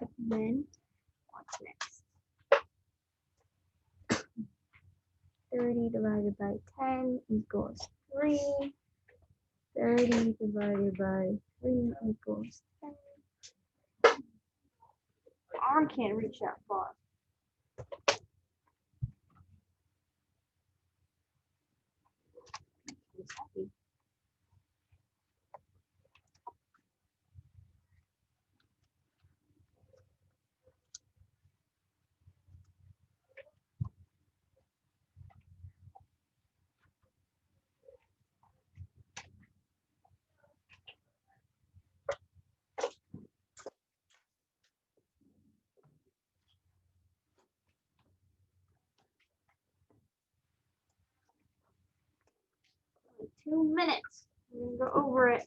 And then what's next? 30 divided by 10 equals 3. 30 divided by 3 equals 10. Arm can't reach that far. He's happy. Only 2 minutes. We're gonna go over it.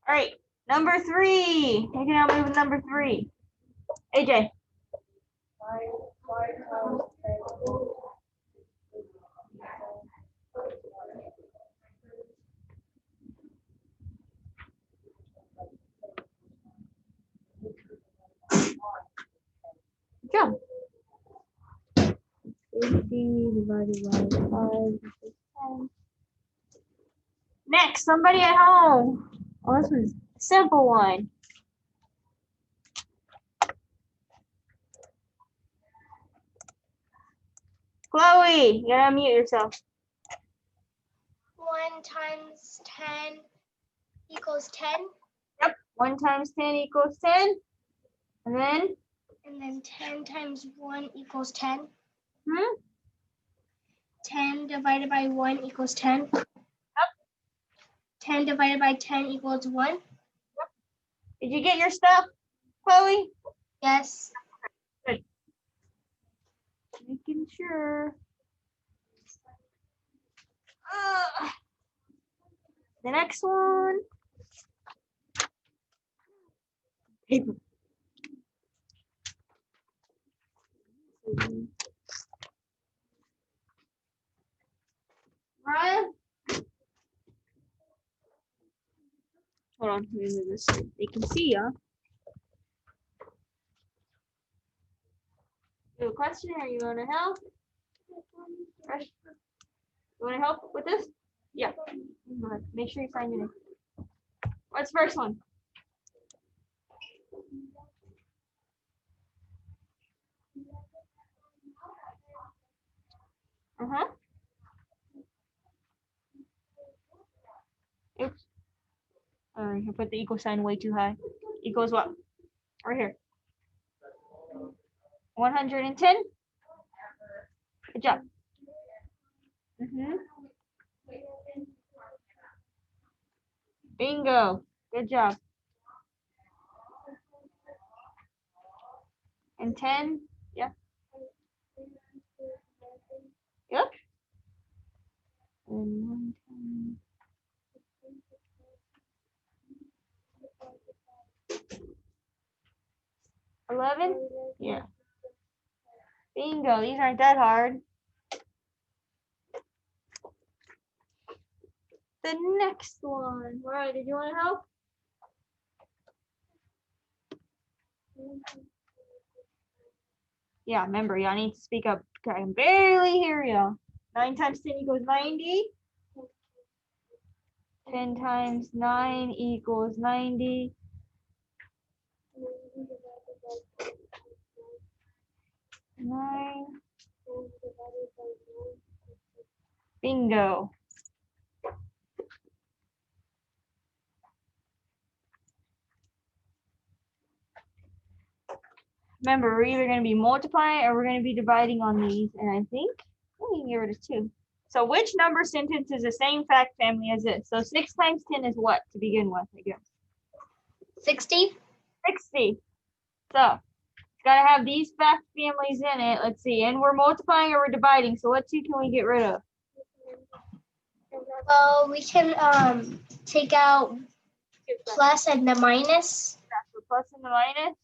All right, number 3. You can help me with number 3. AJ. Good job. 50 divided by 5 equals 10. Next, somebody at home. Oh, this one's a simple one. Chloe, you gotta unmute yourself. 1 times 10 equals 10. Yep. 1 times 10 equals 10. And then? And then 10 times 1 equals 10. 10 divided by 1 equals 10. Yep. 10 divided by 10 equals 1. Yep. Did you get your stuff, Chloe? Yes. Good. Making sure. The next one. Paper. Ryan? Hold on, let me move this so they can see ya. You have a question or you want to help? You want to help with this? Yeah. Go ahead. Make sure you sign your name. What's the first one? Uh-huh. Oops. I put the equal sign way too high. Equals what? Right here. 110? Good job. Bingo. Good job. And 10? Yeah. And 1 time. 11? Yeah. Bingo. These aren't that hard. The next one. Mariah, did you want to help? Yeah, remember, y'all need to speak up. I can barely hear y'all. 9 times 10 equals 90. 10 times 9 equals 90. 9. Bingo. Remember, we're either going to be multiplying or we're going to be dividing on these. And I think we can get rid of 2. So which number sentence is the same fact family as this? So 6 times 10 is what to begin with, I guess? 60. 60. So it's got to have these fact families in it. Let's see. And we're multiplying or we're dividing. So what 2 can we get rid of? Well, we can take out plus and the minus. That's the plus and the minus.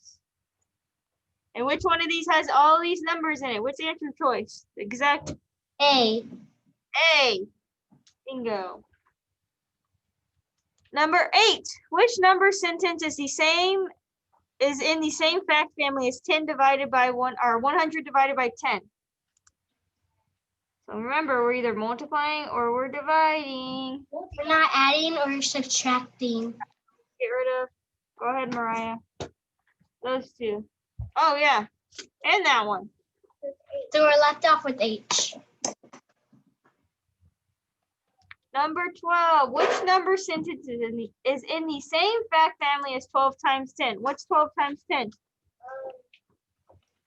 And which one of these has all these numbers in it? What's the answer choice? Exact A. A. Bingo. Number 8. Which number sentence is in the same fact family as 10 divided by 1 or 100 divided by 10? So remember, we're either multiplying or we're dividing. We're not adding or subtracting. Get rid of. Go ahead, Mariah. Those 2. Oh yeah, and that one. So we're left off with H. Number 12. Which number sentence is in the same fact family as 12 times 10? What's 12 times 10?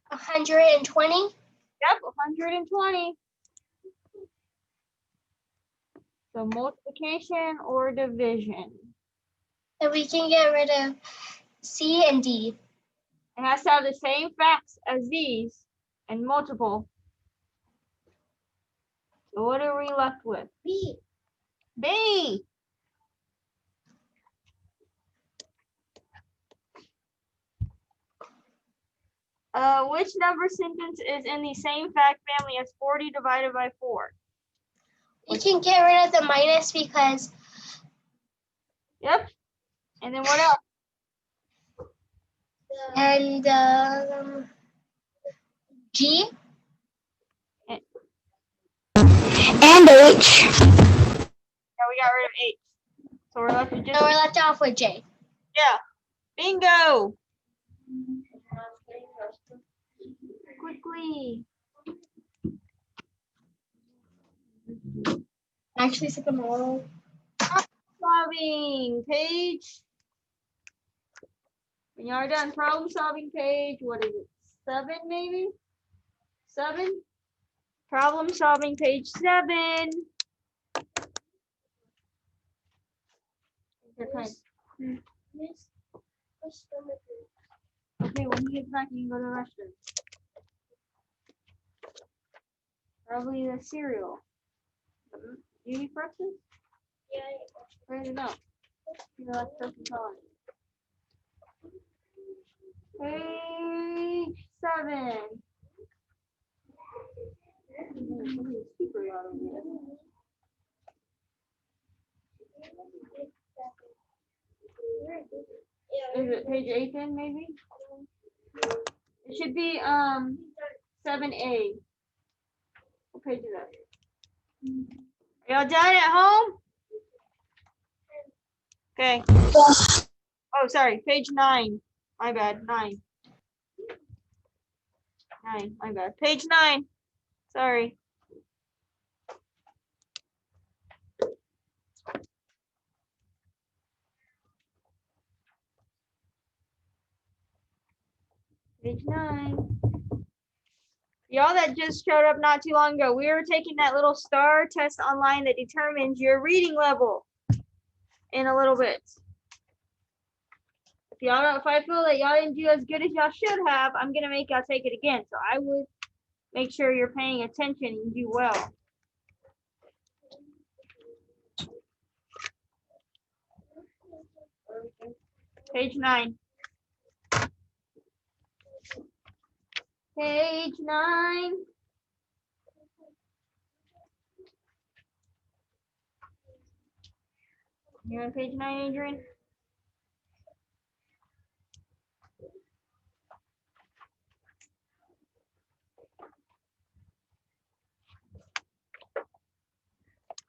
120. Yep, 120. So multiplication or division. And we can get rid of C and D. It has to have the same facts as these and multiple. So what are we left with? B. B. Which number sentence is in the same fact family as 40 divided by 4? We can get rid of the minus because. Yep. And then what else? And G. And H. Yeah, we got rid of H. So we're left with just. So we're left off with J. Yeah. Bingo. Quickly. Actually, took them all. Solving page. When you are done problem solving page, what is it? 7 maybe? 7? Problem solving page 7. Okay, when he gets back, you can go to the restroom. Probably the cereal. Do you need breakfast? Yeah. Where's it go? You know, that's Page 7. Super loud over here. Is it page 8 then, maybe? It should be 7A. What page is that? Are y'all done at home? Okay. Oh, sorry, page 9. My bad, 9. 9, my bad. Page 9. Sorry. Page 9. Y'all that just showed up not too long ago, we were taking that little STAR test online that determines your reading level in a little bit. If I feel that y'all didn't do as good as y'all should have, I'm gonna make y'all take it again. So I would make sure you're paying attention and do well. Page 9. Page 9. You're on page 9, Adrian?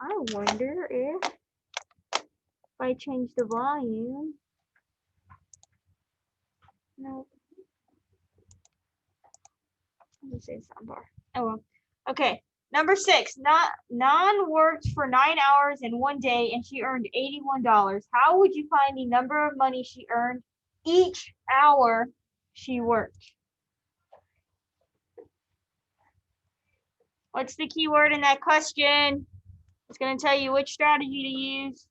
I wonder if I change the volume. No. Let me say soundbar. Oh well. Okay. Number 6. Non worked for 9 hours in one day and she earned $81. How would you find the number of money she earned each hour she worked? What's the key word in that question? It's going to tell you which strategy to use.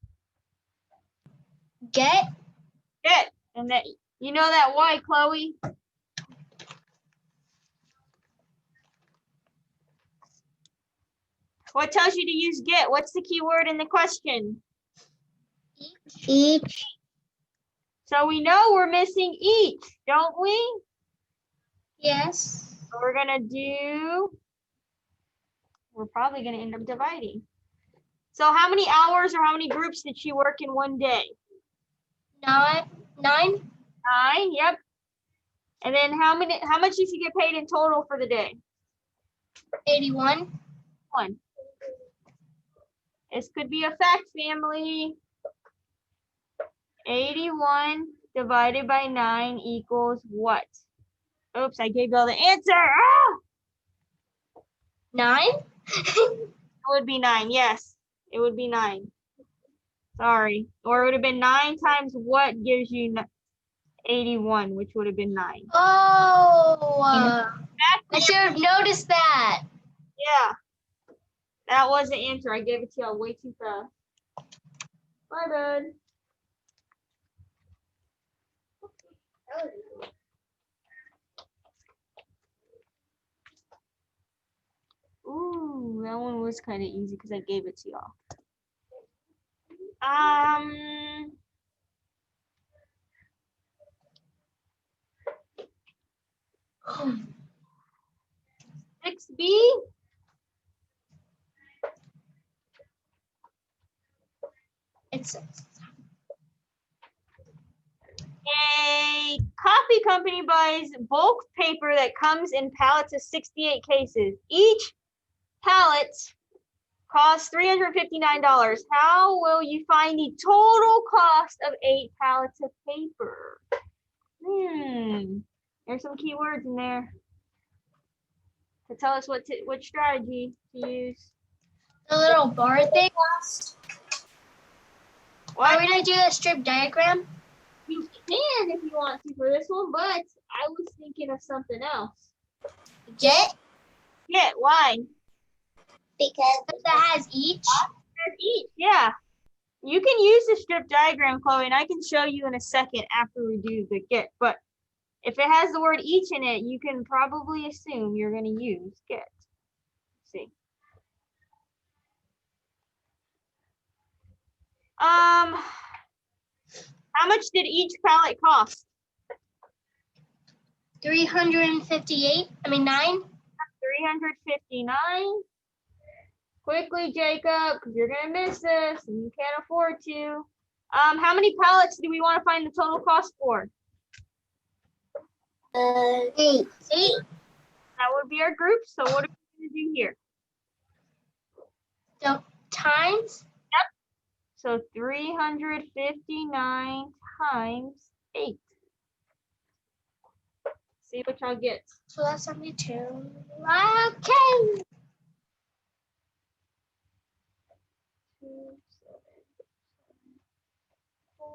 Get. Get. And that, you know that why, Chloe? What tells you to use get? What's the key word in the question? Each. So we know we're missing each, don't we? Yes. So we're probably gonna end up dividing. So how many hours or how many groups did she work in one day? 9. 9, yep. And then how much did she get paid in total for the day? 81. 1. This could be a fact, family. 81 divided by 9 equals what? Oops, I gave y'all the answer. Ah! 9. It would be 9, yes. It would be 9. Sorry. Or it would have been 9 times what gives you 81, which would have been 9. Oh, I should have noticed that. Yeah. That was the answer. I gave it to y'all way too fast. My bad. Ooh, that one was kind of easy because I gave it to y'all. 6B. It's A coffee company buys bulk paper that comes in pallets of 68 cases. Each pallet costs $359. How will you find the total cost of 8 pallets of paper? There's some keywords in there to tell us what strategy to use. the little bar thing. What? Are we gonna do a strip diagram? You can if you want to for this one, but I was thinking of something else. Get. Yeah, why? Because that has each. Each, yeah. You can use the strip diagram, Chloe, and I can show you in a second after we do the get. But if it has the word each in it, you can probably assume you're going to use get. Let's see. How much did each pallet cost? 358. I mean 9. 359. Quickly, Jacob, because you're going to miss this and you can't afford to. How many pallets do we want to find the total cost for? 8. 8. That would be our group. So what are we going to do here? So times. Yep. So 359 times 8. See what y'all get. So that's 72. Okay. 2, 7, 4.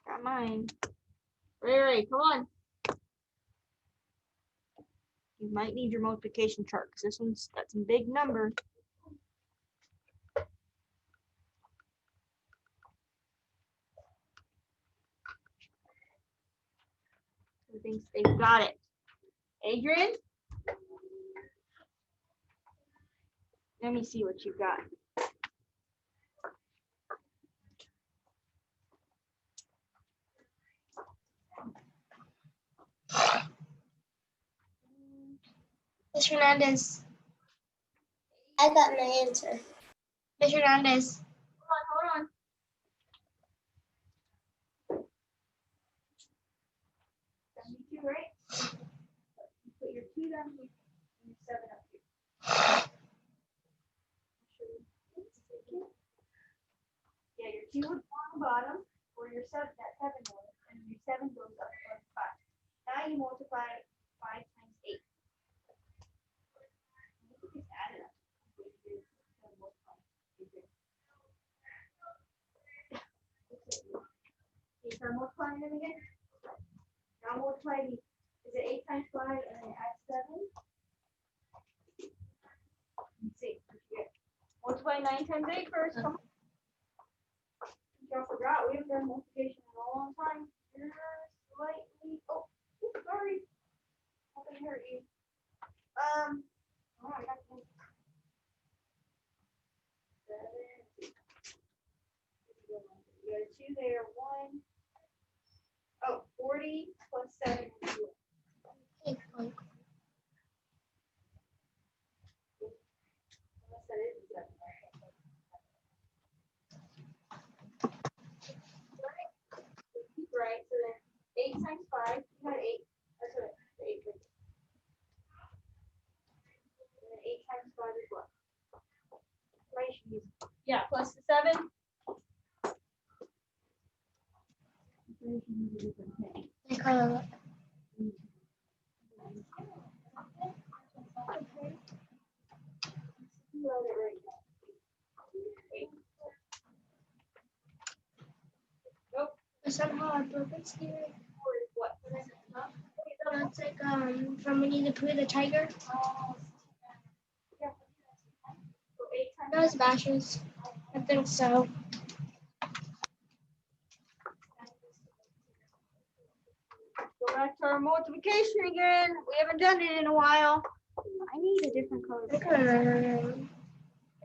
Got mine. Ray, come on. You might need your multiplication chart because this one's got some big numbers. Who thinks they've got it? Adrian? Let me see what you got. Ms. Hernandez. I got my answer. Ms. Hernandez. Hold on. $72, right? You put your 2 down here and your 7 up here. Yeah, your 2 would go on the bottom, or your 7, that 7 would, and your 7 goes up to 5. Now you multiply 5 times 8. You can just add it up. You start multiplying them again. Now multiply these. Is it 8 times 5 and then add 7? Let's see. Multiply 9 times 8 first. Come on. Y'all forgot we haven't done multiplication in a long time. You're slightly. Oh, sorry. Hope I hurt you. Oh, I got the 7. You got a 2 there. 1. Oh, 40 plus 7 is 2. Unless that is a 7. Right, so then 8 times 5, you got 8. That's what the 8 is. And then 8 times 5 is what? Right, yeah, plus the 7. Nope. Somehow I broke it here. Or is what? It's like from Winnie the Pooh, the tiger. Yeah. So 8 times. That was Bashes. I think so. Go back to our multiplication again. We haven't done it in a while. I need a different color. I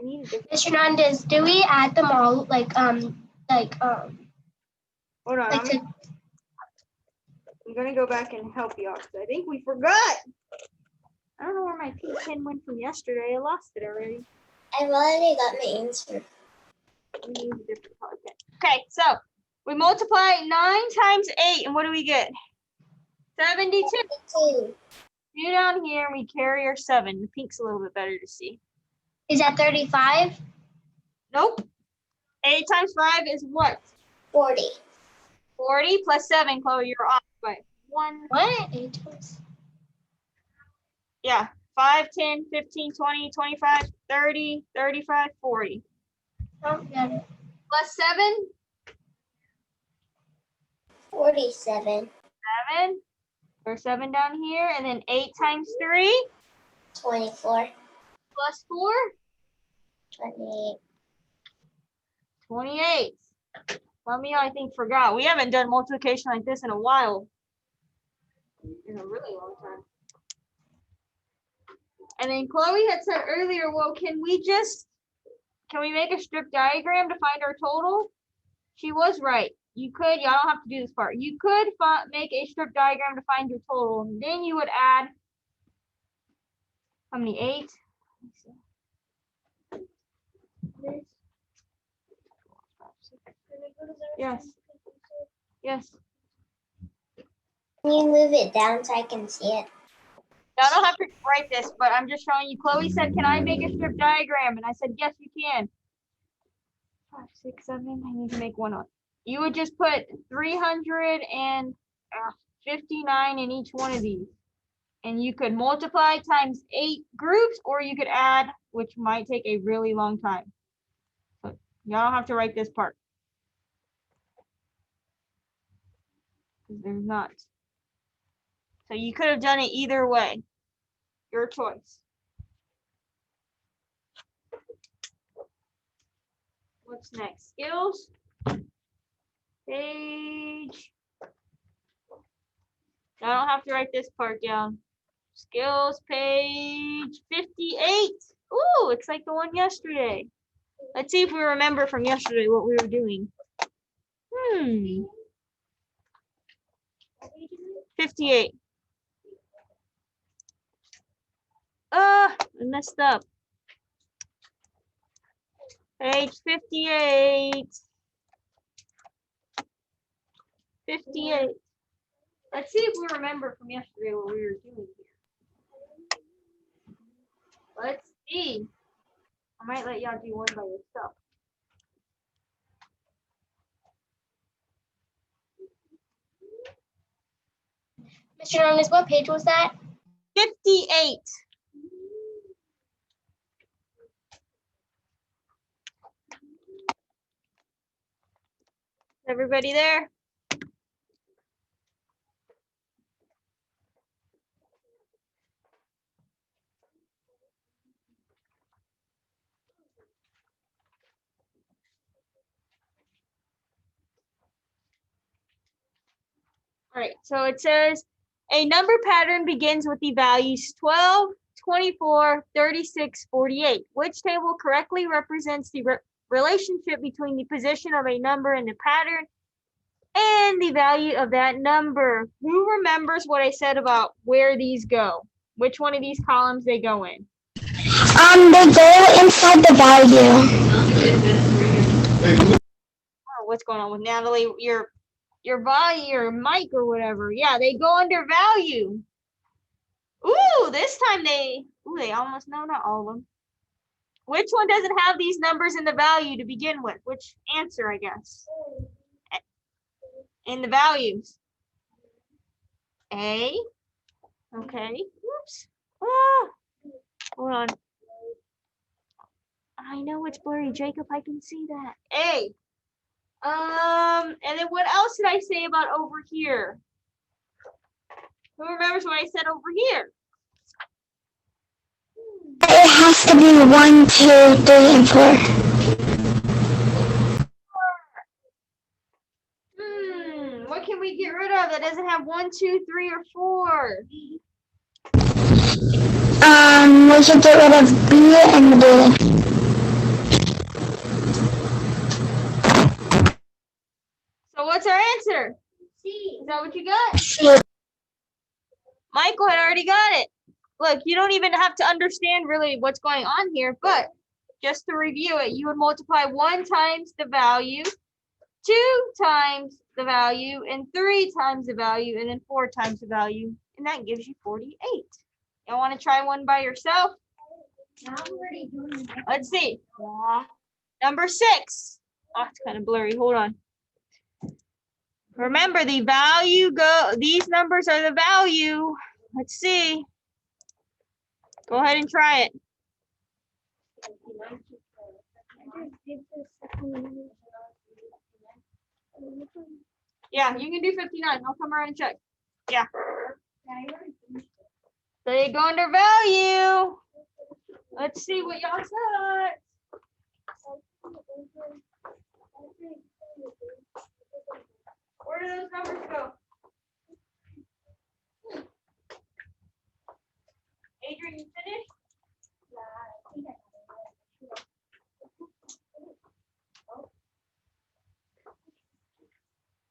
need a different. Ms. Hernandez, do we add them all Hold on. like I'm gonna go back and help you out because I think we forgot. I don't know where my pink pen went from yesterday. I lost it already. I've already got my answer. We need a different color pen. Okay, so we multiply 9 times 8, and what do we get? 72. 2. You down here, and we carry our 7. The pink's a little bit better to see. Is that 35? Nope. 8 times 5 is what? 40. 40 plus 7, Chloe, you're off by 1. What? 8 times. Yeah, 5, 10, 15, 20, 25, 30, 35, 40. Oh, got it. Plus 7? 47. 7. There's 7 down here, and then 8 times 3? 24. Plus 4? 28. 28. Some of you, I think, forgot. We haven't done multiplication like this in a while. In a really long time. And then Chloe had said earlier, well, can we make a strip diagram to find our total? She was right. You could, y'all don't have to do this part. You could make a strip diagram to find your total. And then you would add, how many, 8? Yes. Yes. Can you move it down so I can see it? I don't have to write this, but I'm just showing you. Chloe said, can I make a strip diagram? And I said, yes, you can. 5, 6, 7. I need to make one on. You would just put 359 in each one of these. And you could multiply times 8 groups, or you could add, which might take a really long time. So y'all don't have to write this part. Because there's not. So you could have done it either way. Your choice. What's next? Skills. Page. I don't have to write this part down. Skills, page 58. Ooh, it's like the one yesterday. Let's see if we remember from yesterday what we were doing. 58. I messed up. Page 58. 58. Let's see if we remember from yesterday what we were doing here. Let's see. I might let y'all do one by yourself. Mr. Jonas, what page was that? 58. Everybody there? All right, so it says a number pattern begins with the values 12, 24, 36, 48. Which table correctly represents the relationship between the position of a number in the pattern and the value of that number? Who remembers what I said about where these go? Which one of these columns they go in? They go inside the value. Oh, what's going on with Natalie? Your value, your mic or whatever. Yeah, they go under value. Ooh, this time they almost know, not all of them. Which one doesn't have these numbers in the value to begin with? Which answer, I guess? In the values. A. Okay. Oops. Ah. Hold on. I know it's blurry, Jacob. I can see that. A. And then what else did I say about over here? Who remembers what I said over here? It has to be 1, 2, 3, and 4. What can we get rid of that doesn't have 1, 2, 3, or 4? We should get rid of B and D. So what's our answer? C. Is that what you got? C. Michael had already got it. Look, you don't even have to understand really what's going on here, but just to review it, you would multiply 1 times the value, 2 times the value, and 3 times the value, and then 4 times the value, and that gives you 48. You want to try one by yourself? Let's see. Number 6. Oh, it's kind of blurry. Hold on. Remember, the value these numbers are the value. Let's see. Go ahead and try it. Yeah, you can do 59. I'll come around and check. Yeah. So they go under value. Let's see what y'all said. Where do those numbers go? Adrian, you finished?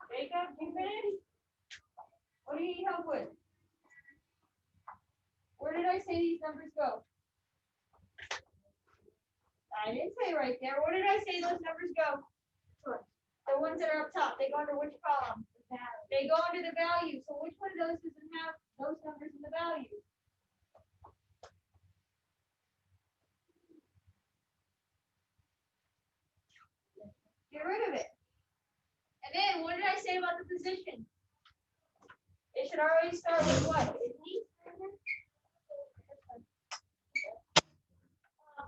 Jacob, you finished? What do you need help with? Where did I say these numbers go? I didn't say right there. Where did I say those numbers go? The ones that are up top, they go under which column? They go under the value. So which one of those doesn't have those numbers in the value? Get rid of it. And then what did I say about the position? It should always start with what?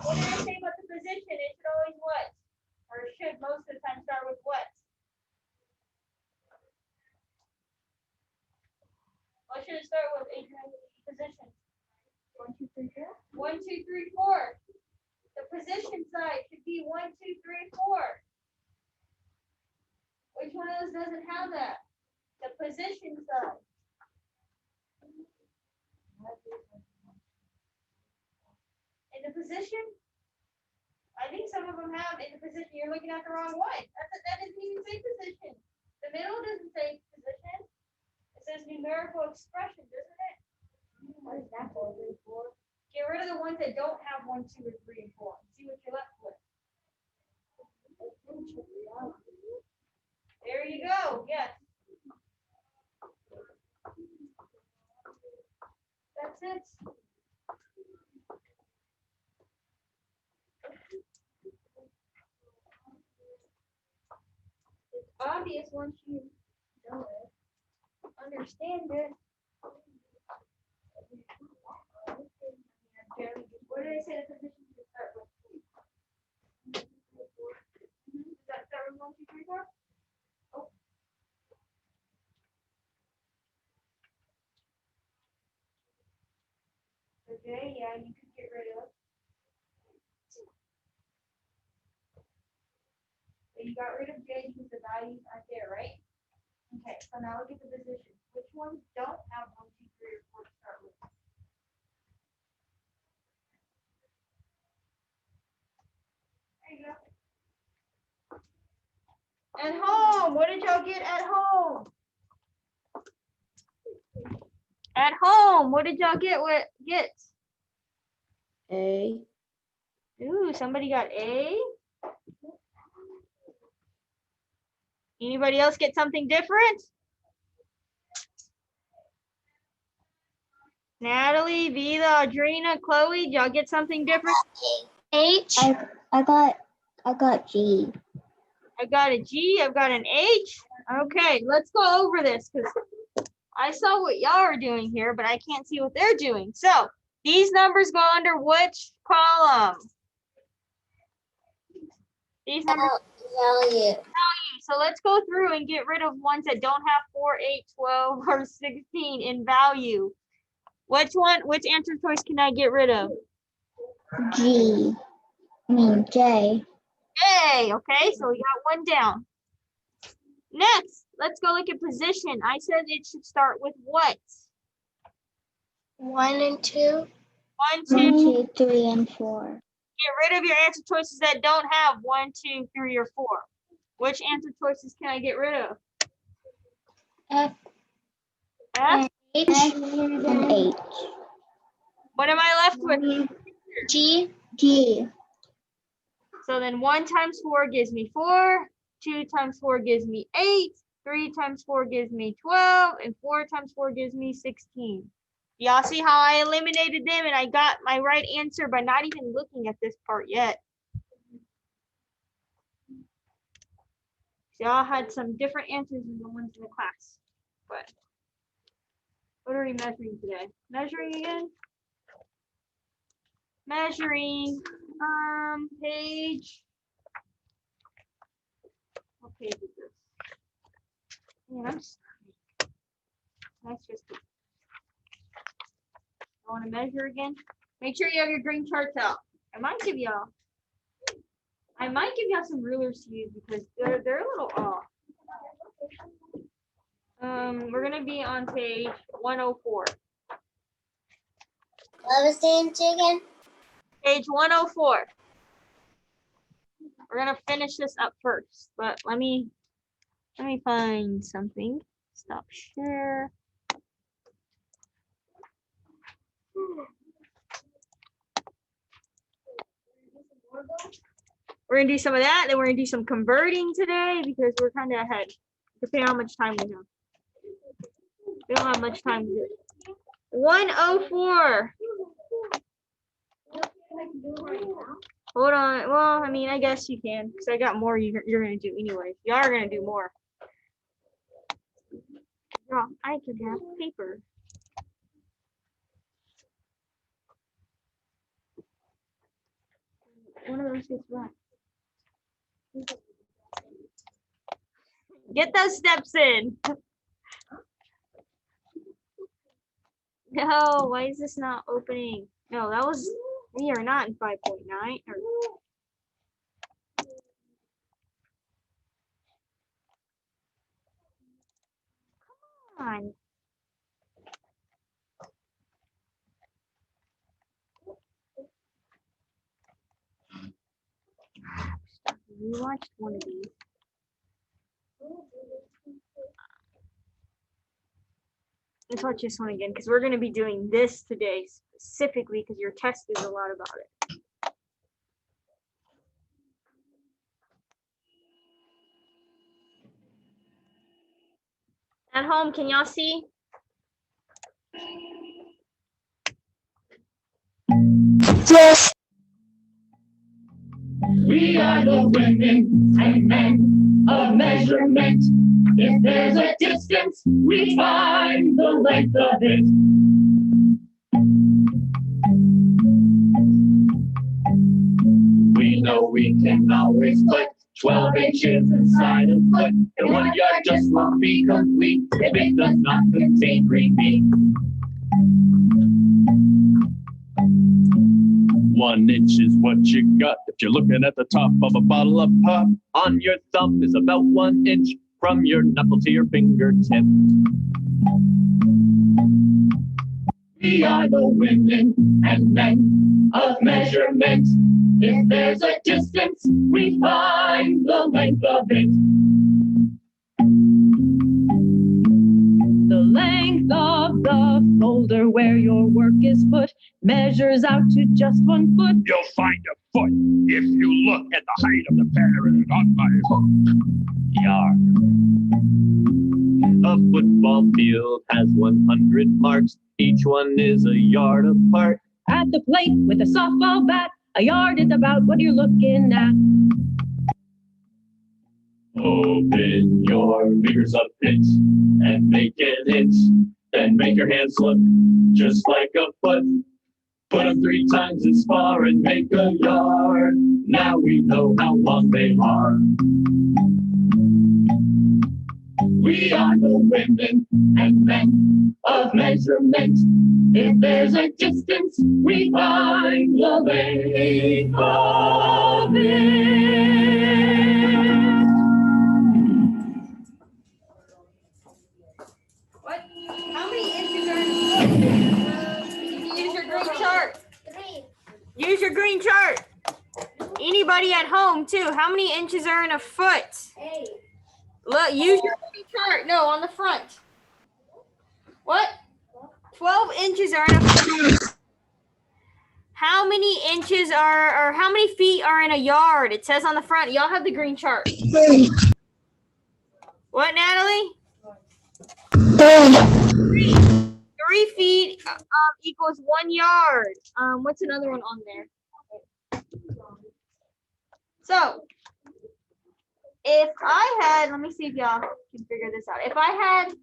What did I say about the position? It should always what? Or it should most of the time start with what? What should it start with, Adrian? Position. 1, 2, 3, 4. 1, 2, 3, 4. The position side should be 1, 2, 3, 4. Which one of those doesn't have that? The position side. In the position? I think some of them have in the position. You're looking at the wrong one. That doesn't even say position. The middle doesn't say position. It says numerical expression, doesn't it? What is that for? Get rid of the ones that don't have 1, 2, or 3, and 4. See what you're left with. There you go. Yes. That's it. It's obvious once you know it, understand it. What did I say the position to start with? Does that start with 1, 2, 3, 4? Oh. Okay, yeah, you could get rid of. So you got rid of J because the values aren't there, right? Okay, so now look at the position. Which ones don't have 1, 2, 3, or 4 to start with? There you go. At home, what did y'all get at home? At home, what did y'all get? A. Ooh, somebody got A. Anybody else get something different? Natalie, Vida, Audrina, Chloe, did y'all get something different? H. I got G. I got a G, I've got an H. Okay, let's go over this because I saw what y'all are doing here, but I can't see what they're doing. So these numbers go under which column? These numbers. Value. So let's go through and get rid of ones that don't have 4, 8, 12, or 16 in value. Which answer choice can I get rid of? J. A, okay, so we got one down. Next, let's go look at position. I said it should start with what? 1 and 2. 1, 2. 1, 2, 3, and 4. Get rid of your answer choices that don't have 1, 2, 3, or 4. Which answer choices can I get rid of? F. F? H. And H. What am I left with? G. G. So then 1 times 4 gives me 4, 2 times 4 gives me 8, 3 times 4 gives me 12, and 4 times 4 gives me 16. Y'all see how I eliminated them and I got my right answer by not even looking at this part yet. Y'all had some different answers than the ones in the class. But what are we measuring today? Measuring again? Measuring. Page. What page is this? Man, I'm sorry. That's just. I want to measure again. Make sure you have your green charts out. I might give y'all some rulers to use because they're a little off. We're gonna be on page 104. What was the answer again? Page 104. We're gonna finish this up first, but let me find something. Stop share. We're gonna do some of that, then we're gonna do some converting today because we're kind of ahead, depending on how much time we have. We don't have much time to do it. 104. Hold on. Well, I mean, I guess you can, because I got more you're gonna do anyway. You are gonna do more. Girl, I could have paper. One of those gets right. Get those steps in. No, why is this not opening? No, that was, we are not in 5.9. Come on. We watched one of these. let's watch this one again because we're going to be doing this today specifically because your test is a lot about it. At home, can y'all see? Yes. We are the women and men of measurement. If there's a distance, we find the length of it. We know we can always put 12 inches inside a foot, and 1 yard just won't be complete if it does not contain 3 feet. 1 inch is what you got if you're looking at the top of a bottle of pop. On your thumb is about 1 inch from your knuckle to your fingertip. We are the women and men of measurement. If there's a distance, we find the length of it. The length of the folder where your work is put measures out to just 1 foot. You'll find a foot if you look at the height of the parrot on my hook. Yard. A football field has 100 marks. Each one is a yard apart. At the plate with a softball bat, a yard is about what you're looking at. Open your fingers up inch and make an inch. Then make your hands look just like a foot. Put them 3 times as far and make a yard. Now we know how long they are. We are the women and men of measurement. If there's a distance, we find the length of it. What? How many inches are in use your green chart. 3. Use your green chart. Anybody at home too. How many inches are in a foot? 8. Look, use your green chart. No, on the front. What? 12 inches are in a foot. How many inches are, or how many feet are in a yard? It says on the front. Y'all have the green chart. 3. What, Natalie? 3. 3 feet equals 1 yard. What's another one on there? So, if I had, let me see if y'all can figure this out. If I had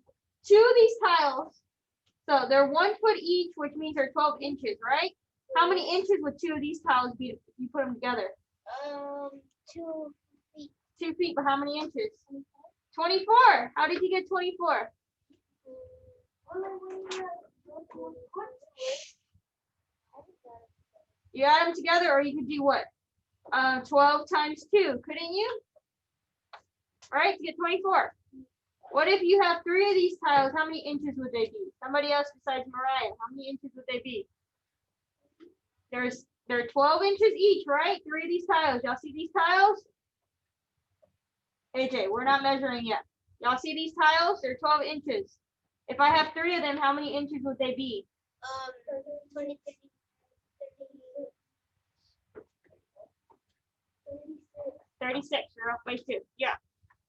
2 of these tiles, so they're 1 foot each, which means they're 12 inches, right? How many inches would 2 of these tiles be if you put them together? 2 feet. 2 feet, but how many inches? 24. How did you get 24? You add them together, or you could do what? 12 times 2, couldn't you? Right, to get 24. What if you have 3 of these tiles? How many inches would they be? Somebody else besides Mariah, how many inches would they be? They're 12 inches each, right? 3 of these tiles. Y'all see these tiles? AJ, we're not measuring yet. Y'all see these tiles? They're 12 inches. If I have 3 of them, how many inches would they be? 20, 36. You're off by 2. Yeah.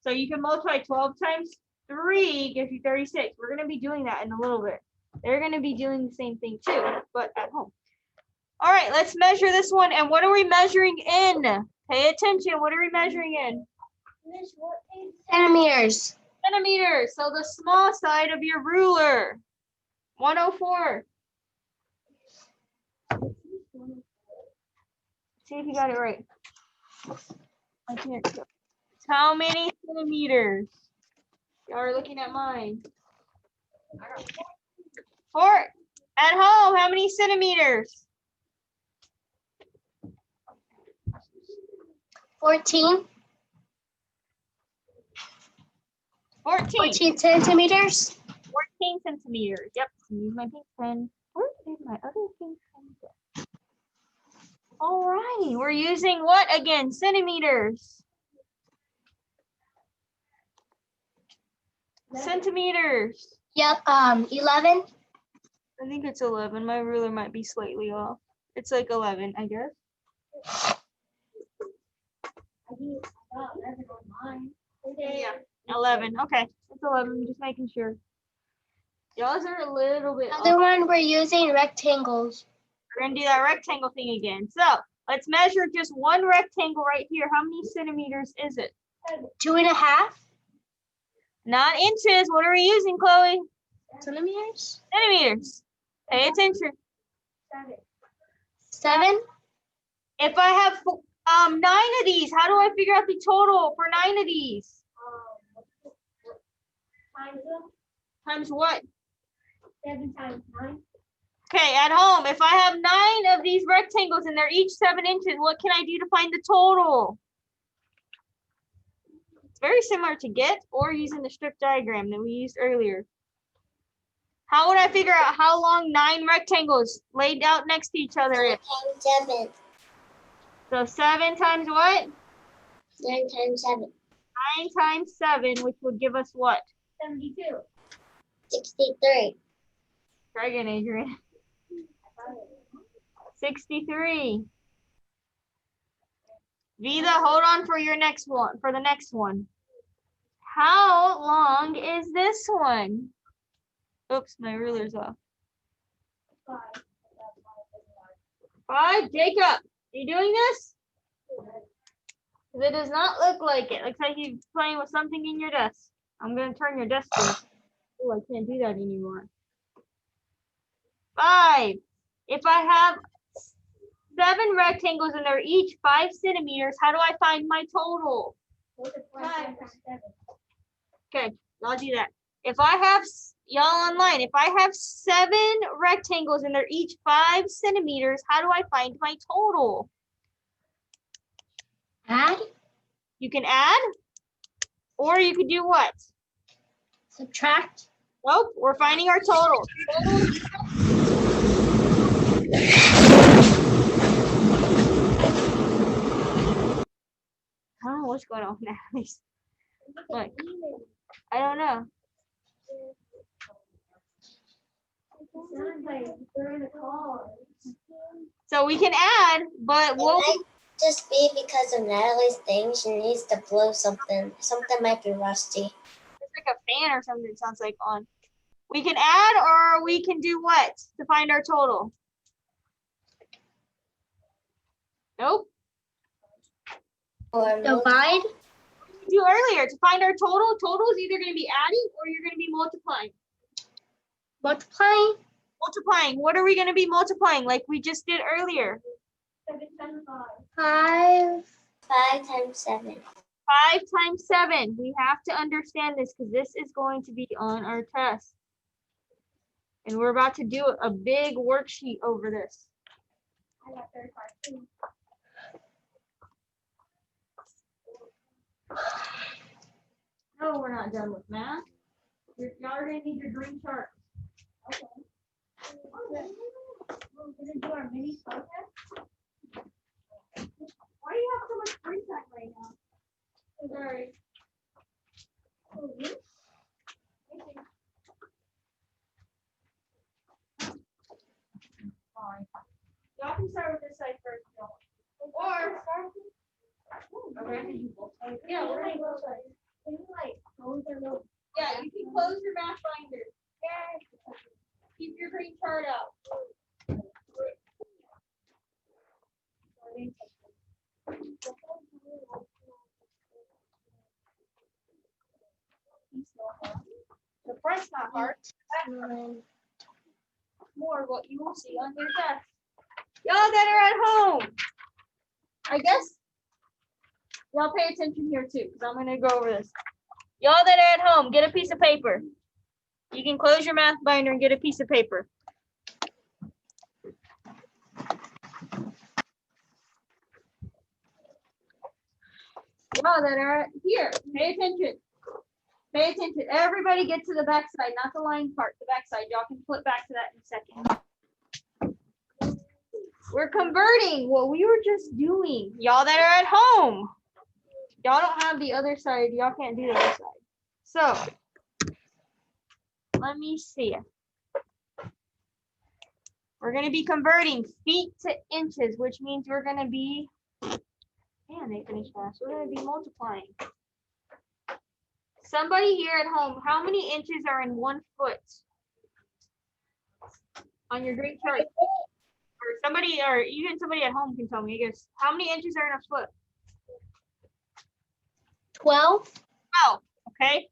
So you can multiply 12 times 3 gives you 36. We're going to be doing that in a little bit. They're going to be doing the same thing too, but at home. All right, let's measure this one. And what are we measuring in? Pay attention. What are we measuring in? Centimeters. Centimeters. So the small side of your ruler. 104. See if you got it right. I can't go. How many centimeters? Y'all are looking at mine. 4. At home, how many centimeters? 14. 14. 14 centimeters. 14 centimeters. Yep. Use my pink pen. Where is my other pink pen? All righty. We're using what again? Centimeters. Centimeters. Yep, 11. I think it's 11. My ruler might be slightly off. It's like 11, I guess. Yeah, 11. Okay, it's 11. Just making sure. Y'all's are a little bit off. Another one, we're using rectangles. We're gonna do that rectangle thing again. So let's measure just one rectangle right here. How many centimeters is it? 2.5 Not inches. What are we using, Chloe? centimeters. Centimeters. Pay attention. 7. If I have 9 of these, how do I figure out the total for 9 of these? Times what? 7 times 9. Okay, at home, if I have 9 of these rectangles and they're each 7 inches, what can I do to find the total? It's very similar to get or using the strip diagram that we used earlier. How would I figure out how long 9 rectangles laid out next to each other is? 9 times 7. So 7 times what? 9 times 7. 9 times 7, which would give us what? 72. 63. Try again, Adrian. 63. Vida, hold on for your next one, for the next one. How long is this one? Oops, my ruler's off. 5. Jacob, you doing this? 'Cause it does not look like it. Looks like you're playing with something in your desk. I'm gonna turn your desk off. Oh, I can't do that anymore. 5. If I have 7 rectangles and they're each 5 centimeters, how do I find my total? Okay, I'll do that. If I have, y'all online, if I have 7 rectangles and they're each 5 centimeters, how do I find my total? Add, You can add, or you could do what? subtract. Nope, we're finding our total. I don't know what's going on now. Look, I don't know. So we can add, but It we'll might just be because of Natalie's thing. She needs to blow something. Something might be rusty. it's like a fan or something, it sounds like on. We can add or we can do what to find our total? Nope. Or Divide. Do earlier to find our total. Total is either going to be adding or you're going to be multiplying. Multiplying. Multiplying. What are we going to be multiplying like we just did earlier? 5. 5 times 7. 5 times 7. We have to understand this because this is going to be on our test. And we're about to do a big worksheet over this. No, we're not done with math. Y'all are going to need your green chart. Why do you have so much free time right now? Sorry. Y'all can start with this side first. Or yeah, we're gonna go side. Yeah, you can close your math binder. Keep your green chart out. The front's not hard. More of what you will see on your test. Y'all that are at home, I guess y'all pay attention here too, because I'm gonna go over this. Y'all that are at home, get a piece of paper. You can close your math binder and get a piece of paper. Y'all that are here, pay attention. Pay attention. Everybody get to the back side, not the line part, the back side. Y'all can flip back to that in a second. We're converting what we were just doing. Y'all that are at home. Y'all don't have the other side. Y'all can't do the other side. So let me see. We're going to be converting feet to inches, which means we're going to be, man, they finished fast. We're going to be multiplying. Somebody here at home, how many inches are in 1 foot? On your green chart. Or somebody, or even somebody at home can tell me, I guess. How many inches are in a foot? 12. 12, okay?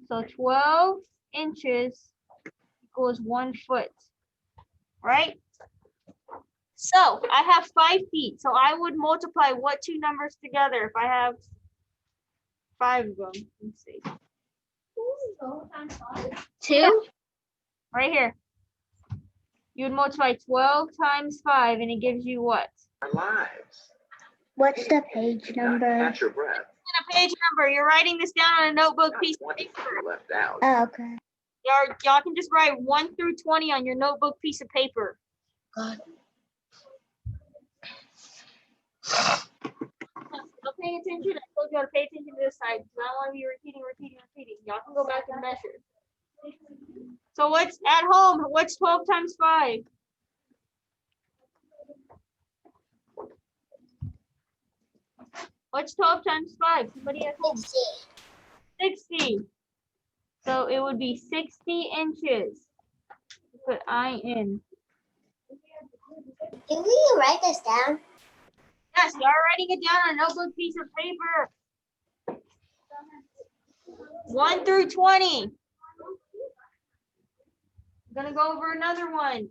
So 12 inches equals 1 foot, right? So I have 5 feet. So I would multiply what 2 numbers together if I have 5 of them? Let's see. 2. Right here. You would multiply 12 times 5 and it gives you what? Our lives. What's the page number? Catch your breath. And a page number. You're writing this down on a notebook Not piece of 20 paper. left out. Oh, okay. Y'all can just write 1 through 20 on your notebook piece of paper. God. Not paying attention. I told y'all to pay attention to this side because I don't want to be repeating. Y'all can go back and measure. So what's at home? What's 12 times 5? What's 12 times 5? Somebody at home. 60. So it would be 60 inches. Put I in. Can we write this down? Yes, y'all writing it down on a notebook piece of paper. 1 through 20. I'm gonna go over another one.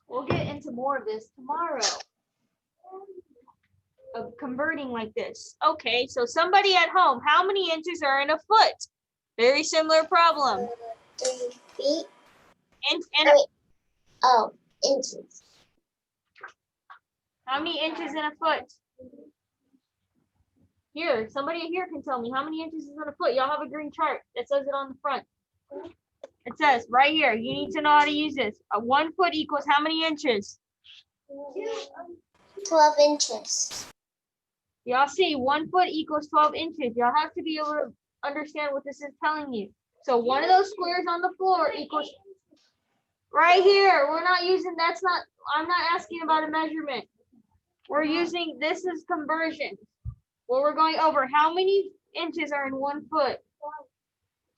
We'll get into more of this tomorrow. Of converting like this. Okay, so somebody at home, how many inches are in a foot? Very similar problem. 3 feet. And Oh, inches. how many inches in a foot? Here, somebody here can tell me how many inches is in a foot. Y'all have a green chart that says it on the front. It says right here, you need to know how to use this. 1 foot equals how many inches? 12 inches. Y'all see 1 foot equals 12 inches. Y'all have to be able to understand what this is telling you. So one of those squares on the floor equals right here. We're not using, I'm not asking about a measurement. We're using, this is conversion. Well, we're going over how many inches are in 1 foot?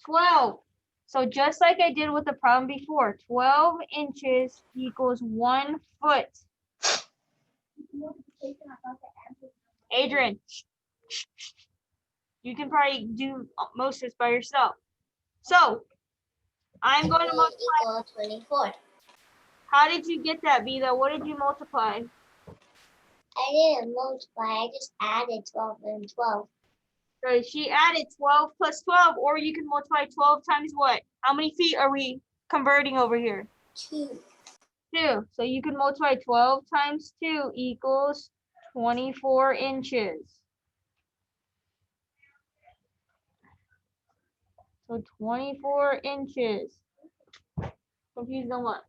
12. So just like I did with the problem before, 12 inches equals 1 foot. Adrian, you can probably do most of this by yourself. So I'm going to multiply. Equal 24. How did you get that, Vida? What did you multiply? I didn't multiply. I just added 12 and 12. So she added 12 plus 12, or you can multiply 12 times what? How many feet are we converting over here? 2. 2. So you can multiply 12 times 2 equals 24 inches. So 24 inches. Confused on what?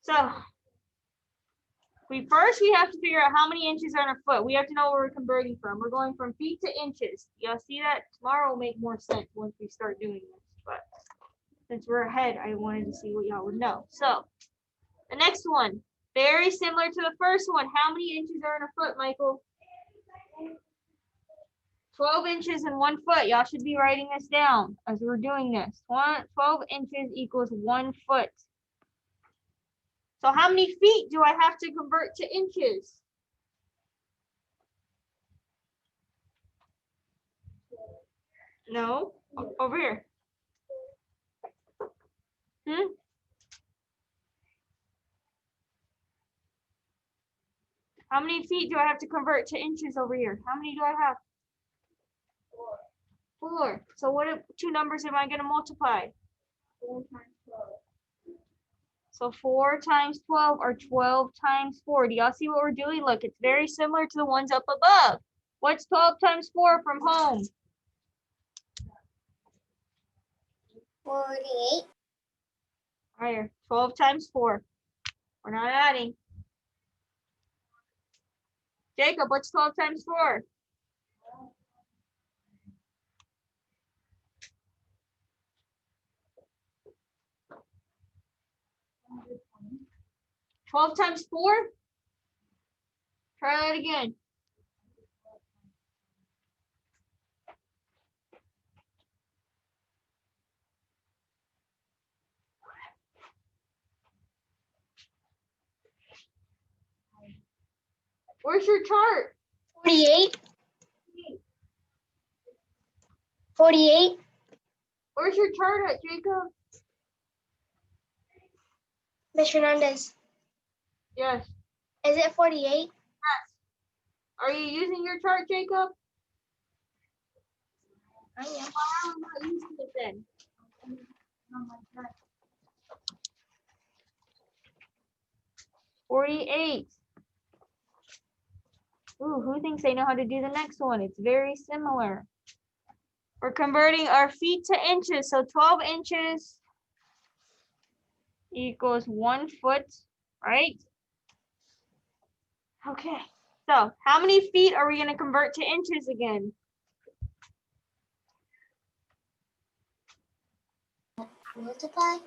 So we have to figure out how many inches are in a foot. We have to know where we're converting from. We're going from feet to inches. Y'all see that? Tomorrow will make more sense once we start doing this. But since we're ahead, I wanted to see what y'all would know. So the next one, very similar to the first one. How many inches are in a foot, Michael? 12 inches in 1 foot. Y'all should be writing this down as we're doing this. 12 inches equals 1 foot. So how many feet do I have to convert to inches? No, over here. How many feet do I have to convert to inches over here? How many do I have? 4. So what 2 numbers am I going to multiply? 4 times 12. So 4 times 12 or 12 times 4. Do y'all see what we're doing? Look, it's very similar to the ones up above. What's 12 times 4 from home? 48. Right here, 12 times 4. We're not adding. Jacob, what's 12 times 4? 12 times 4? Try that again. Where's your chart? 48. 48. Where's your chart at, Jacob? Ms. Hernandez, Yes. is it 48? Yes. Are you using your chart, Jacob? I am. Why are we not using it then? 48. Ooh, who thinks they know how to do the next one? It's very similar. We're converting our feet to inches. So 12 inches equals 1 foot, right? Okay. So how many feet are we going to convert to inches again? Multiply.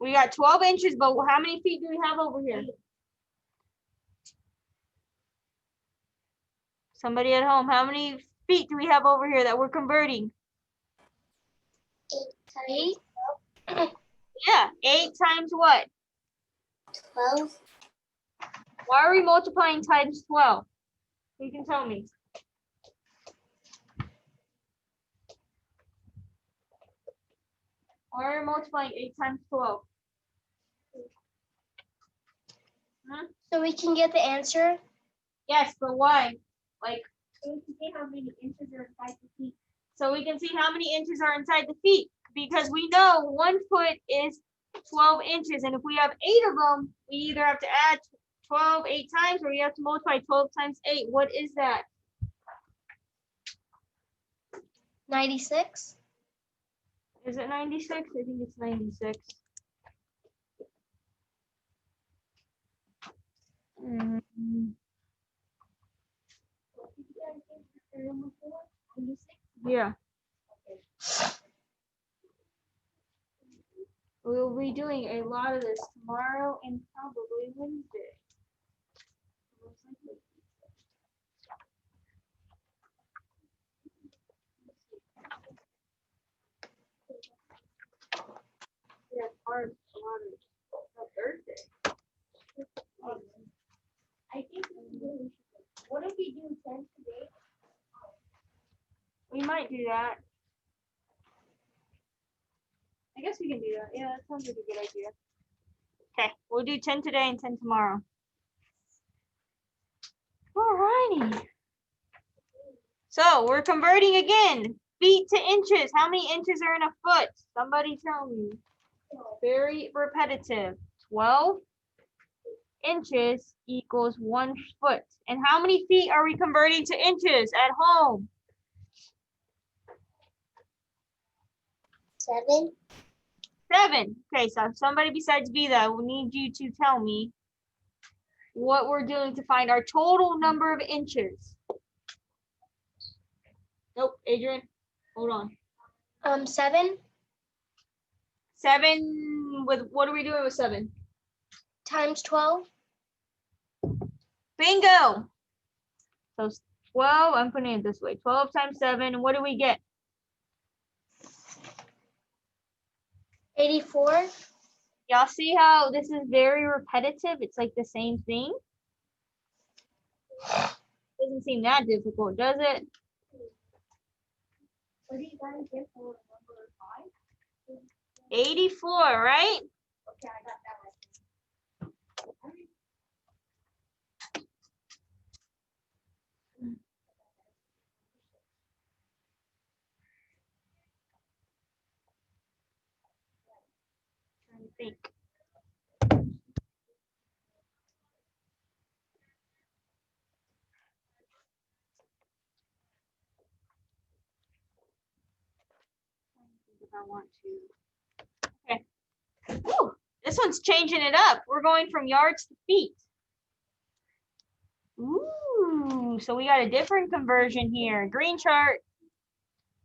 We got 12 inches, but how many feet do we have over here? Somebody at home, how many feet do we have over here that we're converting? 8. Yeah, 8 times what? 12. Why are we multiplying times 12? You can tell me. Why are we multiplying 8 times 12? Huh? So we can get the answer. Yes, but why? Like, so we can see how many inches are inside the feet. So we can see how many inches are inside the feet, because we know 1 foot is 12 inches. And if we have 8 of them, we either have to add 12 8 times, or we have to multiply 12 times 8. What is that? 96. Is it 96? I think it's 96. Yeah. We'll be doing a lot of this tomorrow and probably Wednesday. Yeah, hard Thursday. I think what if we do 10 today? We might do that. I guess we can do that. Yeah, that sounds like a good idea. Okay, we'll do 10 today and 10 tomorrow. Alrighty. So we're converting again. Feet to inches. How many inches are in a foot? Somebody tell me. Very repetitive. 12 inches equals 1 foot. And how many feet are we converting to inches at home? 7. 7. Okay, so somebody besides Vida will need you to tell me what we're doing to find our total number of inches. Nope, Adrian, hold on. 7 7 with, what are we doing with 7? times 12. Bingo. So 12, I'm putting it this way. 12 times 7, what do we get? 84. Y'all see how this is very repetitive? It's like the same thing. Doesn't seem that difficult, does it? What do you guys get for number 5? 84, right? Okay, I got that one. Trying to think. If I want to. Okay. Woo, this one's changing it up. We're going from yards to feet. Ooh, so we got a different conversion here. Green chart.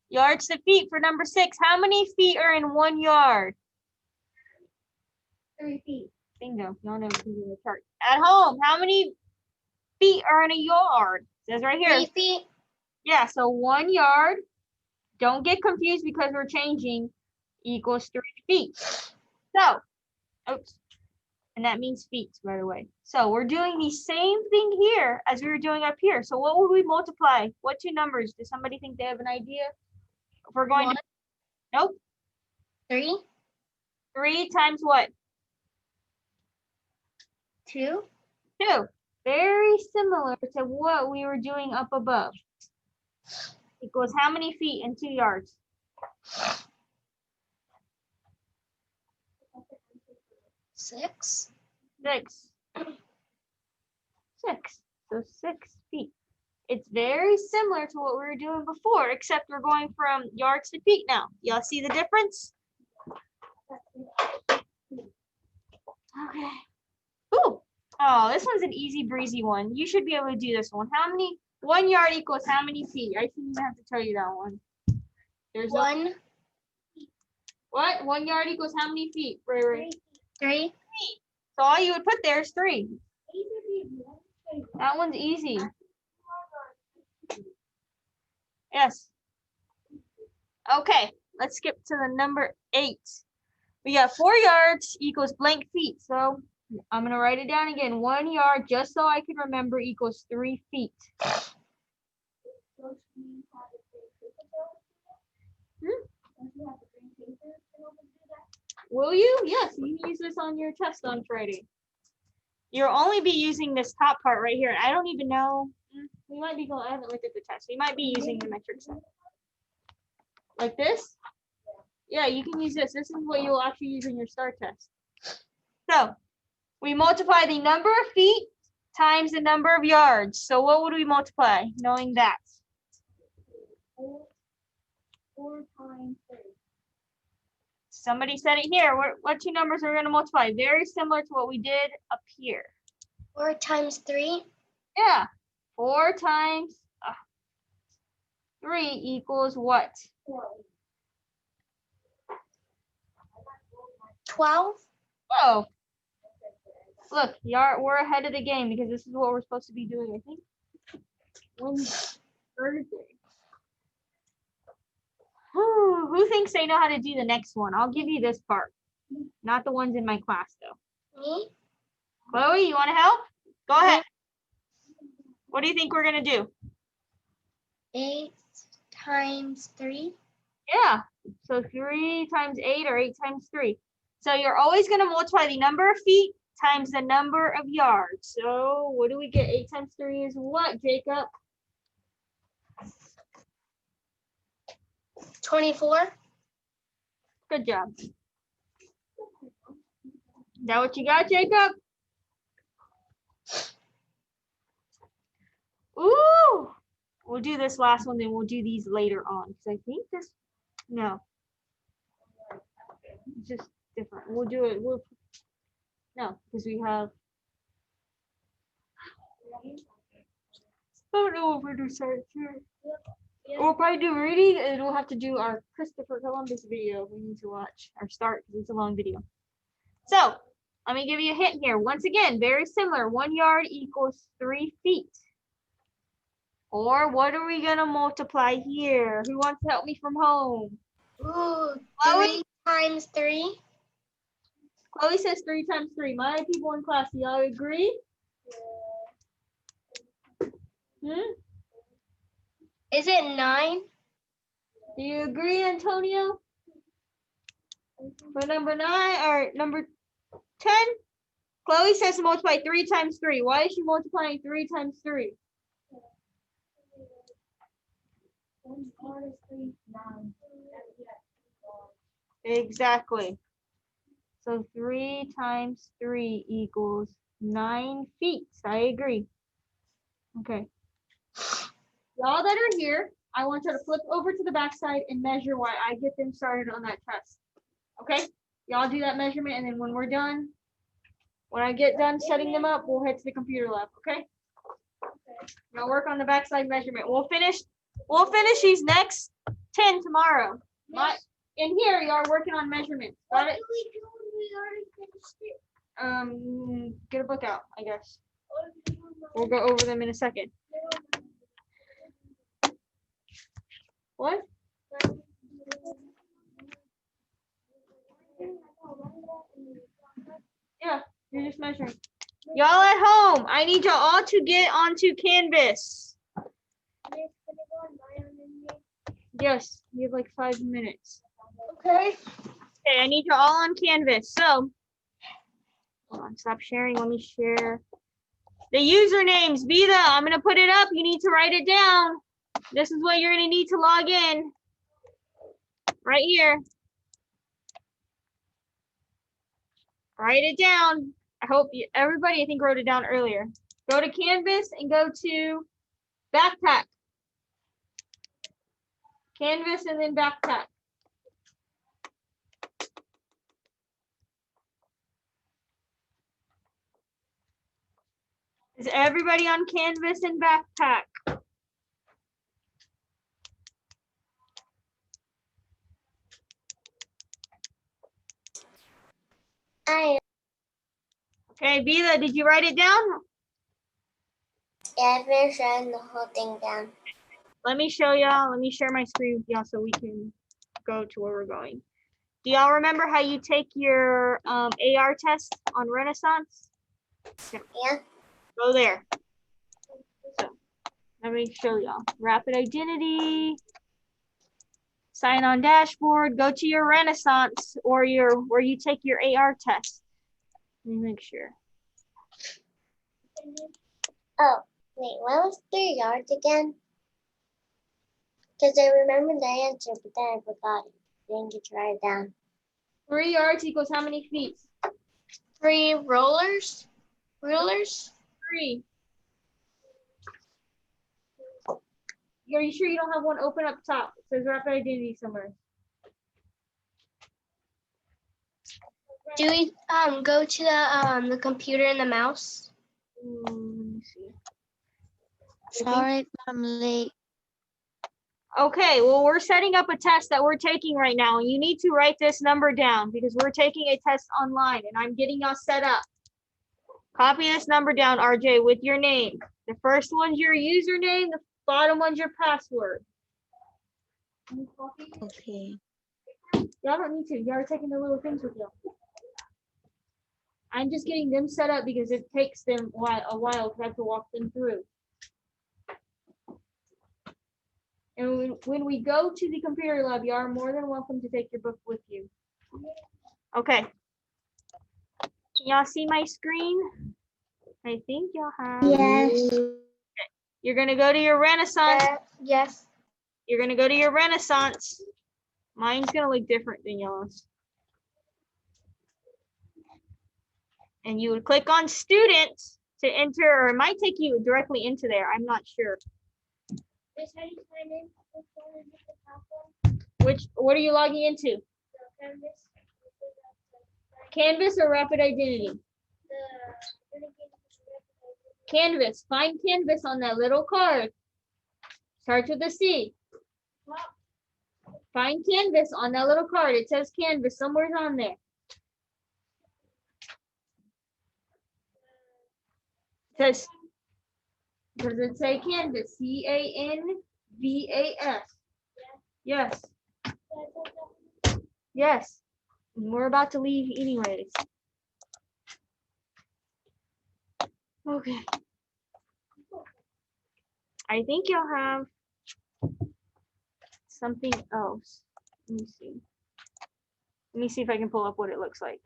Yards to feet for number 6. How many feet are in 1 yard? 3 feet. Bingo. Y'all know the chart. At home, how many feet are in a yard? It says right here. 3 feet. Yeah, so 1 yard. Don't get confused because we're changing equals 3 feet. So, oops. And that means feet, by the way. So we're doing the same thing here as we were doing up here. So what would we multiply? What two numbers? Does somebody think they have an idea? If we're going 1, to, nope. 3, 3 times what? 2, 2. Very similar to what we were doing up above. Equals how many feet in 2 yards? 6. 6. 6. So 6 feet. It's very similar to what we were doing before, except we're going from yards to feet now. Y'all see the difference? Okay. Ooh. Oh, this one's an easy breezy one. You should be able to do this one. How many? 1 yard equals how many feet? I shouldn't even have to tell you that one. There's 1, what? 1 yard equals how many feet? Ray? 3. So all you would put there is 3. That one's easy. Yes. Okay, let's skip to the number 8. We got 4 yards equals blank feet. So I'm gonna write it down again. 1 yard, just so I can remember, equals 3 feet. Will you? Yes, you can use this on your test on Friday. You'll only be using this top part right here. I don't even know. We might be going, I haven't looked at the test. We might be using the metric set. Like this? Yeah, you can use this. This is what you'll actually use in your STAR test. So we multiply the number of feet times the number of yards. So what would we multiply, knowing that? 4 times 3. Somebody said it here. What two numbers are we going to multiply? Very similar to what we did up here. 4 times 3. Yeah. 4 times 3 equals what? 12. Whoa. Look, we're ahead of the game because this is what we're supposed to be doing, I think. Thursday. Who thinks they know how to do the next one? I'll give you this part. Not the ones in my class, though. Me. Chloe, you want to help? Go ahead. What do you think we're going to do? 8 times 3. Yeah. So 3 times 8 or 8 times 3. So you're always going to multiply the number of feet times the number of yards. So what do we get? 8 times 3 is what, Jacob? 24. Good job. Is that what you got, Jacob? Ooh. We'll do this last one, then we'll do these later on. Because I think this, no. It's just different. We'll do it. No, because we have. I don't know if we're doing science here. We'll probably do reading, and we'll have to do our Christopher Columbus video we need to watch, or start, because it's a long video. So, let me give you a hint here. Once again, very similar. 1 yard equals 3 feet. Or what are we going to multiply here? Who wants to help me from home? Ooh, Chloe? 3 times 3. Chloe says 3 times 3. My people in class, do y'all agree? Is it 9? Do you agree, Antonio? For number 9 or number 10? Chloe says to multiply 3 times 3. Why is she multiplying 3 times 3? Exactly. So 3 times 3 equals 9 feet. I agree. Okay. Y'all that are here, I want you to flip over to the backside and measure while I get them started on that test. Okay? Y'all do that measurement, and then when we're done, when I get done setting them up, we'll head to the computer lab, okay? Y'all work on the backside measurement. We'll finish these next 10 tomorrow. In here, y'all are working on measurements. Got it? Get a book out, I guess. We'll go over them in a second. What? Yeah, you're just measuring. Y'all at home, I need y'all all to get onto Canvas. Yes, you have like 5 minutes. Okay. Okay, I need y'all all on Canvas. So, hold on, stop sharing. Let me share. The usernames, Vida, I'm gonna put it up. You need to write it down. This is what you're gonna need to log in. Right here. Write it down. I hope everybody, I think, wrote it down earlier. Go to Canvas and go to Backpack. Canvas and then Backpack. Is everybody on Canvas and Backpack? I Okay, Vida, did you write it down? yeah, I finished writing the whole thing down. Let me show y'all. Let me share my screen with y'all so we can go to where we're going. Do y'all remember how you take your AR test on Renaissance? Yeah. Go there. So let me show y'all. Rapid identity. Sign on dashboard. Go to your Renaissance or your where you take your AR test. Let me make sure. Oh, wait, what was 3 yards again? Because I remember the answer, but then I forgot it. Didn't get to write it down. 3 yards equals how many feet? 3 rulers. 3. Are you sure you don't have one open up top? It says rapid identity somewhere. Do we go to the computer and the mouse? Let me see. Sorry, I'm late. Okay, well, we're setting up a test that we're taking right now, and you need to write this number down because we're taking a test online, and I'm getting y'all set up. Copy this number down, RJ, with your name. The first one's your username, the bottom one's your password. Okay. Y'all don't need to. Y'all are taking the little things with y'all. I'm just getting them set up because it takes them a while to have to walk them through. And when we go to the computer lab, you are more than welcome to take your book with you. Okay. Can y'all see my screen? I think y'all have. Yes. You're gonna go to your Renaissance. Yes. You're gonna go to your Renaissance. Mine's gonna look different than y'all's. And you would click on students to enter, or it might take you directly into there. I'm not sure. What are you logging into? Canvas or Rapid Identity? Canvas. Find Canvas on that little card. Starts with a C. Find Canvas on that little card. It says Canvas. Somewhere's on there. Does it say Canvas? CANVAS. Yes. Yes. We're about to leave anyways. Okay. I think you'll have something else. Let me see. Let me see if I can pull up what it looks like.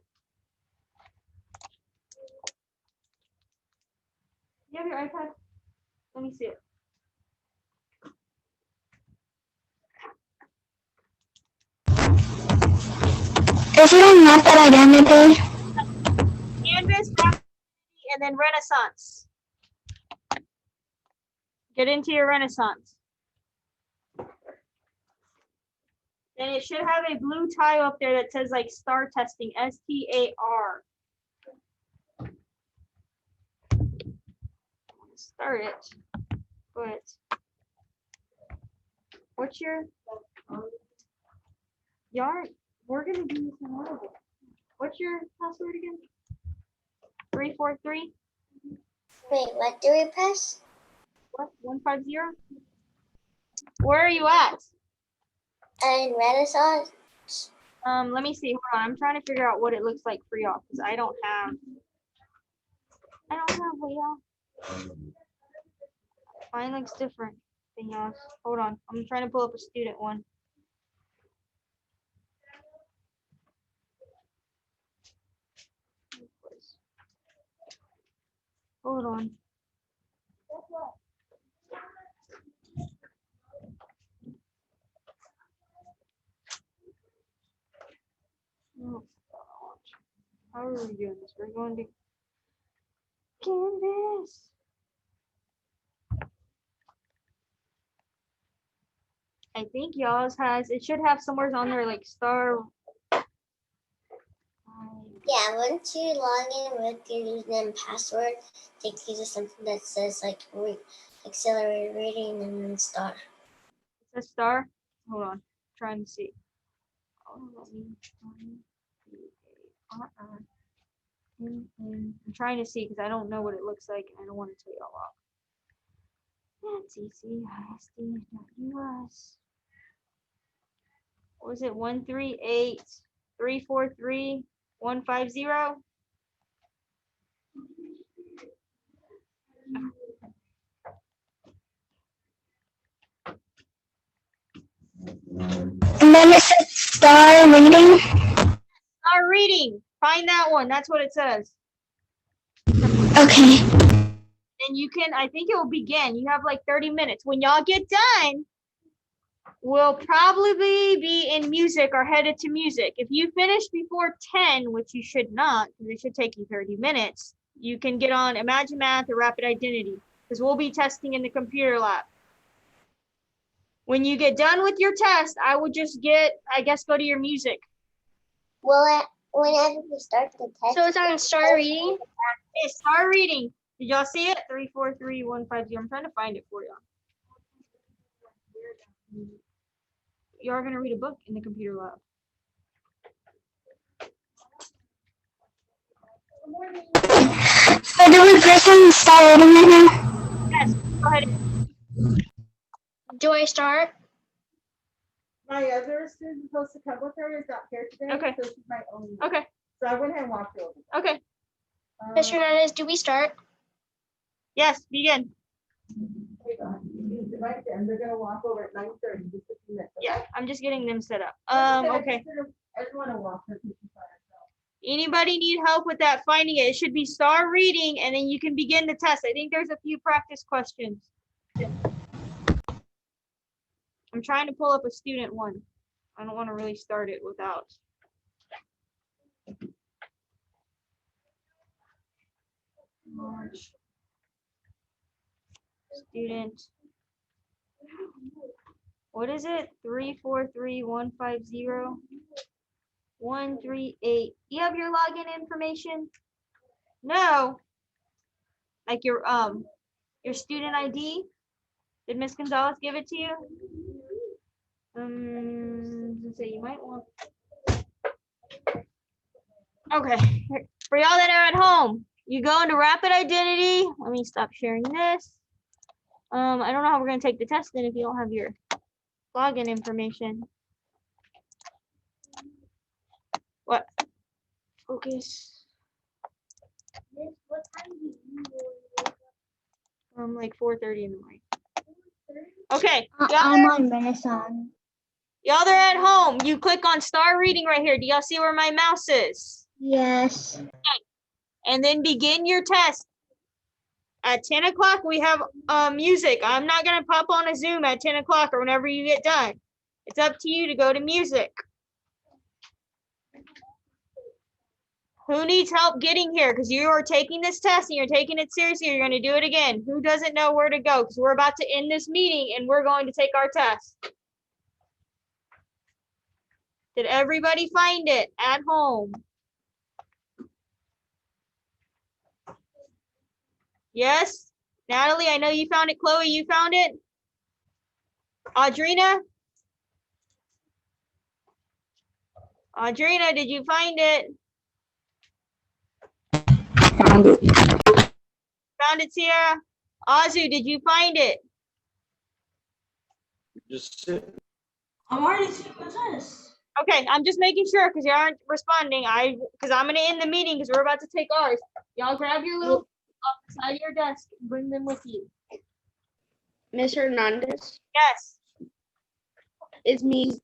You have your iPad? Let me see it. Is it not that identity? Canvas, and then Renaissance. Get into your Renaissance. Then it should have a blue tile up there that says like STAR testing, STAR. Start it, but what's your, we're gonna do this in a little bit. What's your password again? 343? Wait, what do we press? What? 150? Where are you at? And Renaissance. Let me see. Hold on. I'm trying to figure out what it looks like for y'all because I don't have what y'all. Mine looks different than y'all's. Hold on. I'm trying to pull up a student one. Hold on. Oh, how are we doing this? We're going to Canvas. I think y'all's has, it should have somewhere on there like star. Yeah, once you log in with your username and password, takes you to something that says like accelerated reading and then star. It's a star. Hold on. Trying to see. Oh, I'm trying to see because I don't know what it looks like and I don't want to tell y'all off. That's ECISD.US. What was it? 138-343-150? And then it says star reading. Star reading. Find that one. That's what it says. Okay. And you can, I think it will begin. You have like 30 minutes. When y'all get done, we'll probably be in music or headed to music. If you finish before 10, which you should not, because it should take you 30 minutes, you can get on Imagine Math or Rapid Identity, because we'll be testing in the computer lab. When you get done with your test, I would just go to your music. Well, whenever we start the test. So it's on star reading? Okay, star reading. Did y'all see it? 343-150. I'm trying to find it for y'all. You are going to read a book in the computer lab. So do we press on star reading right now? Yes, go ahead. Do I start? My other student supposed to come with her is not here today. Okay. So she's my only. Okay, So I went ahead and walked over. okay. Mr. Hernandez, do we start? Yes, begin. Wait, he's right there, and they're gonna walk over at 9:30, just a few minutes. Yeah, I'm just getting them set up. Okay. I just wanna walk her. 'cause she's by herself. Anybody need help with that finding it? It should be star reading and then you can begin the test. I think there's a few practice questions. I'm trying to pull up a student one. I don't want to really start it without. Launch. Student. What is it? 343-150-138. You have your login information? No. Like your student ID? Did Ms. Gonzalez give it to you? So you might want. Okay, for y'all that are at home, you go into Rapid Identity. Let me stop sharing this. I don't know how we're gonna take the test then if you don't have your login information. What? Focus. Like 4:30 in the morning. Okay, I'm on Renaissance. y'all that are at home, you click on star reading right here. Do y'all see where my mouse is? Yes. And then begin your test. At 10 o'clock, we have music. I'm not gonna pop on a Zoom at 10 o'clock or whenever you get done. It's up to you to go to music. Who needs help getting here? Because you are taking this test and you're taking it seriously. You're gonna do it again. Who doesn't know where to go? Because we're about to end this meeting and we're going to take our test. Did everybody find it at home? Yes? Natalie, I know you found it. Chloe, you found it? Audrina? Audrina, did you find it? Found it, Sierra? Azu, did you find it? Just sit. I'm already taking the test. Okay, I'm just making sure because you aren't responding. Because I'm gonna end the meeting because we're about to take ours. Y'all grab your little off the side of your desk and bring them with you. Miss Hernandez, Yes. it's me,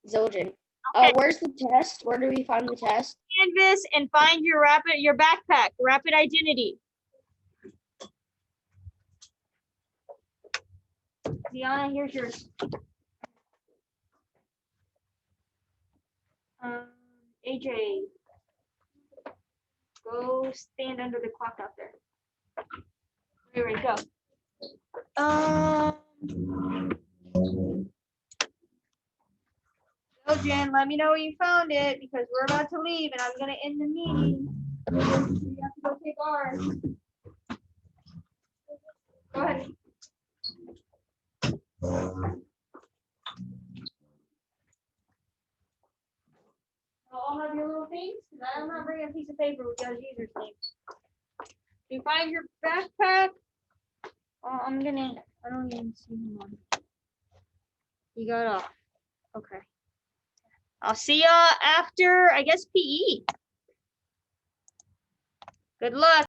Zildjian. Okay. Where's the test? Where do we find the test? Canvas and find your backpack, rapid identity. Deanna, here's yours. AJ, go stand under the clock out there. Here we go. So Jen, let me know when you found it because we're about to leave and I'm gonna end the meeting. We have to go take ours. Go ahead. I'll have your little things, because I'm not bringing a piece of paper with y'all's users' names. You find your backpack. I don't even see him on. He got off. Okay. I'll see y'all after, I guess, PE. Good luck.